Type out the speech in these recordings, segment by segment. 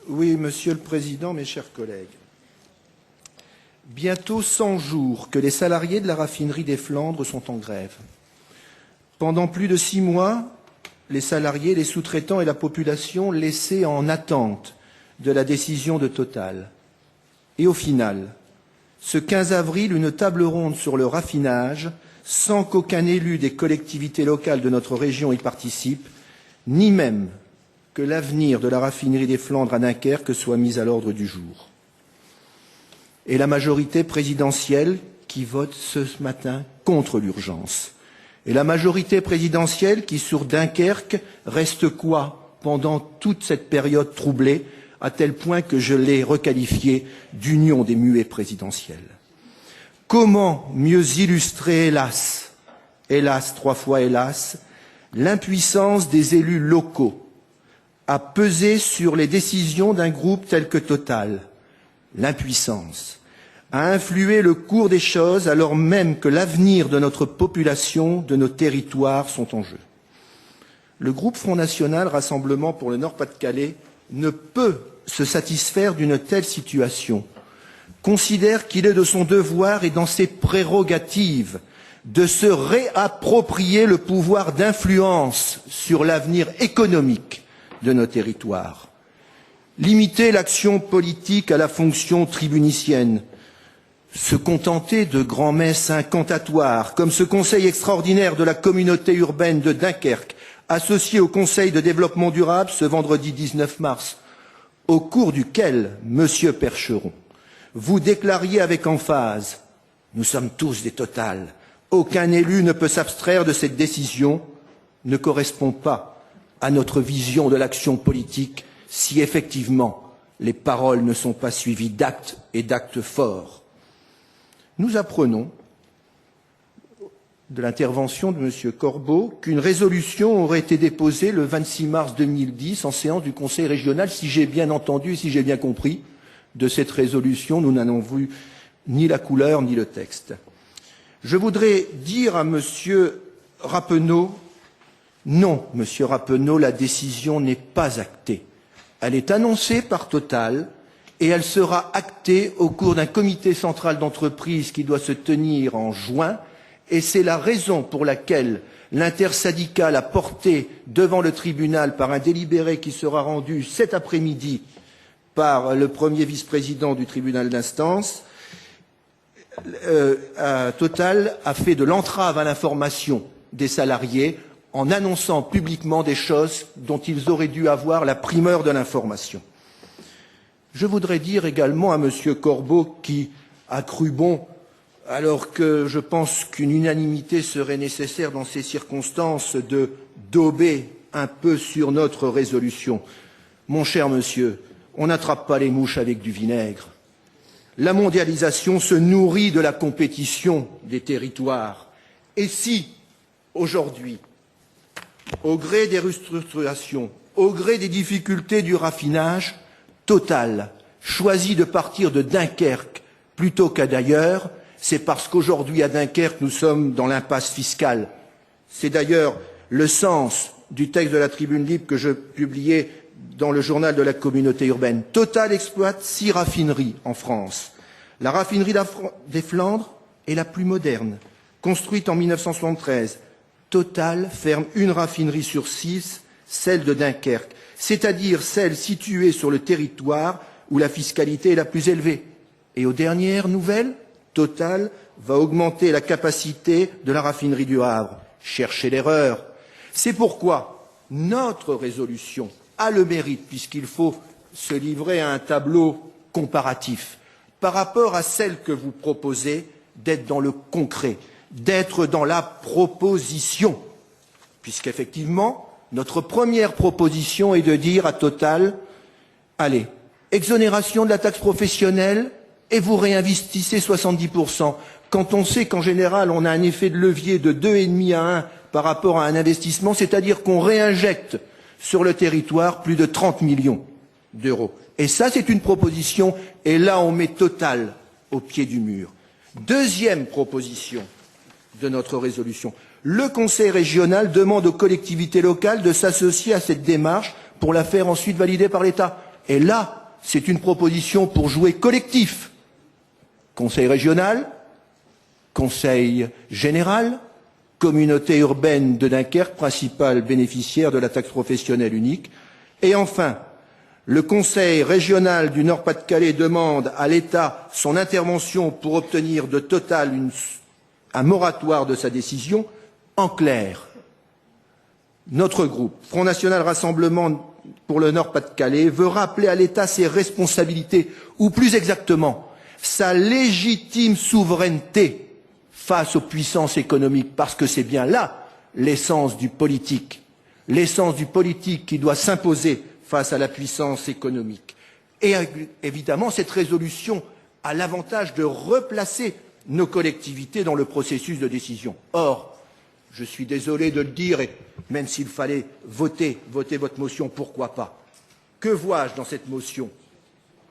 Oui, Monsieur le Président, mes chers collègues. Bientôt 100 jours que les salariés de la raffinerie des Flandres sont en grève. Pendant plus de 6 mois, les salariés, les sous-traitants et la population laissés en attente de la décision de Total. Et au final, ce 15 avril, une table ronde sur le raffinage, sans qu'aucun élu des collectivités locales de notre région y participe, ni même que l'avenir de la raffinerie des Flandres à Dunkerque soit mis à l'ordre du jour. Et la majorité présidentielle qui vote ce matin contre l'urgence. Et la majorité présidentielle qui, sur Dunkerque, reste quoi pendant toute cette période troublée, à tel point que je l'ai requalifiée d'union des muets présidentiels. Comment mieux illustrer, hélas, hélas, 3 fois hélas, l'impuissance des élus locaux à peser sur les décisions d'un groupe tel que Total, l'impuissance à influer le cours des choses alors même que l'avenir de notre population, de nos territoires sont en jeu. Le groupe Front National, Rassemblement pour le Nord-Pas-de-Calais, ne peut se satisfaire d'une telle situation, considère qu'il est de son devoir et dans ses prérogatives de se réapproprier le pouvoir d'influence sur l'avenir économique de nos territoires. Limiter l'action politique à la fonction tribunicienne, se contenter de grands-messes incantatoires, comme ce conseil extraordinaire de la communauté urbaine de Dunkerque, associé au Conseil de développement durable ce vendredi 19 mars, au cours duquel, Monsieur Percheron, vous déclariez avec emphase « Nous sommes tous des Total, aucun élu ne peut s'abstraire de cette décision », ne correspond pas à notre vision de l'action politique si effectivement les paroles ne sont pas suivies d'actes et d'actes forts. Nous apprenons de l'intervention de M. Corbeau qu'une résolution aurait été déposée le 26 mars 2010 en séance du Conseil régional. Si j'ai bien entendu et si j'ai bien compris de cette résolution, nous n'avons vu ni la couleur ni le texte. Je voudrais dire à M. Rappeneau, non, M. Rappeneau, la décision n'est pas actée. Elle est annoncée par Total et elle sera actée au cours d'un comité central d'entreprise qui doit se tenir en juin. Et c'est la raison pour laquelle l'intersyndicale a porté devant le tribunal par un délibéré qui sera rendu cet après-midi par le premier vice-président du tribunal d'instance. Total a fait de l'entrave à l'information des salariés en annonçant publiquement des choses dont ils auraient dû avoir la primeur de l'information. Je voudrais dire également à M. Corbeau qui a cru bon, alors que je pense qu'une unanimité serait nécessaire dans ces circonstances, de dauber un peu sur notre résolution. Mon cher monsieur, on n'attrape pas les mouches avec du vinaigre. La mondialisation se nourrit de la compétition des territoires. Et si, aujourd'hui, au gré des restructurations, au gré des difficultés du raffinage, Total choisit de partir de Dunkerque plutôt qu'à d'ailleurs, c'est parce qu'aujourd'hui, à Dunkerque, nous sommes dans l'impasse fiscale. C'est d'ailleurs le sens du texte de la Tribune Libre que je publiais dans le journal de la communauté urbaine. Total exploite 6 raffineries en France. La raffinerie des Flandres est la plus moderne, construite en 1973. Total ferme une raffinerie sur 6, celle de Dunkerque, c'est-à-dire celle située sur le territoire où la fiscalité est la plus élevée. Et aux dernières nouvelles, Total va augmenter la capacité de la raffinerie du Havre. Cherchez l'erreur. C'est pourquoi notre résolution a le mérite, puisqu'il faut se livrer à un tableau comparatif, par rapport à celle que vous proposez, d'être dans le concret, d'être dans la proposition, puisqu'effectivement, notre première proposition est de dire à Total, allez, exonération de la taxe professionnelle et vous réinvestissez 70%. Quand on sait qu'en général, on a un effet de levier de 2,5 à 1 par rapport à un investissement, c'est-à-dire qu'on réinjecte sur le territoire plus de 30 millions d'euros. Et ça, c'est une proposition, et là, on met Total au pied du mur. Deuxième proposition de notre résolution. Le Conseil régional demande aux collectivités locales de s'associer à cette démarche pour la faire ensuite valider par l'État. Et là, c'est une proposition pour jouer collectif. Conseil régional, conseil général, communauté urbaine de Dunkerque, principale bénéficiaire de la taxe professionnelle unique. Et enfin, le Conseil régional du Nord-Pas-de-Calais demande à l'État son intervention pour obtenir de Total un moratoire de sa décision. En clair, notre groupe, Front National Rassemblement pour le Nord-Pas-de-Calais, veut rappeler à l'État ses responsabilités, ou plus exactement, sa légitime souveraineté face aux puissances économiques, parce que c'est bien là l'essence du politique qui doit s'imposer face à la puissance économique. Et évidemment, cette résolution a l'avantage de replacer nos collectivités dans le processus de décision. Or, je suis désolé de le dire, et même s'il fallait voter votre motion, pourquoi pas? Que vois-je dans cette motion?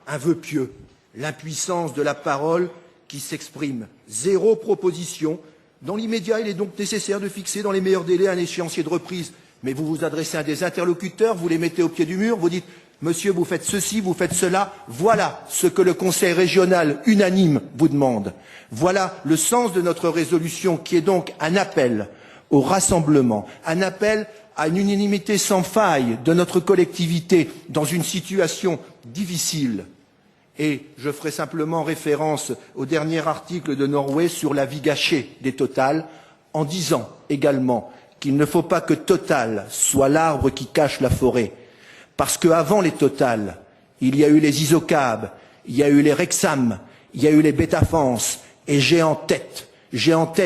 Un vœu pieux, l'impuissance de la parole qui s'exprime. Zéro proposition. Dans l'immédiat, il est donc nécessaire de fixer dans les meilleurs délais un échéancier de reprise. Mais vous vous adressez à des interlocuteurs, vous les mettez au pied du mur, vous dites « Monsieur, vous faites ceci, vous faites cela ». Voilà ce que le Conseil régional unanime vous demande. Voilà le sens de notre résolution qui est donc un appel au rassemblement, un appel à une unanimité sans faille de notre collectivité dans une situation difficile. Et je ferai simplement référence au dernier article de Norway sur la vie gâchée des Total, en disant également qu'il ne faut pas que Total soit l'arbre qui cache la forêt. Parce qu'avant les Total, il y a eu les Isocab, il y a eu les Rexam, il y a eu les Betafans, et j'ai en tête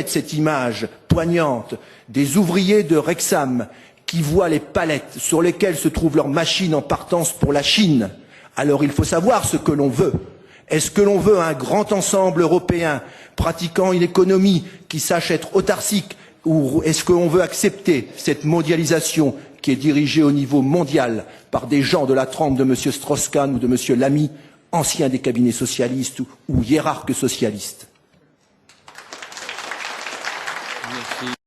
cette image poignante des ouvriers de Rexam qui voient les palettes sur lesquelles se trouvent leurs machines en partance pour la Chine. Alors il faut savoir ce que l'on veut. Est-ce que l'on veut un grand ensemble européen pratiquant une économie qui sache être autarcique, ou est-ce qu'on veut accepter cette mondialisation qui est dirigée au niveau mondial par des gens de la trempe de M. Strauss-Kahn ou de M. Lamy, anciens des cabinets socialistes ou hiérarques socialistes? Merci.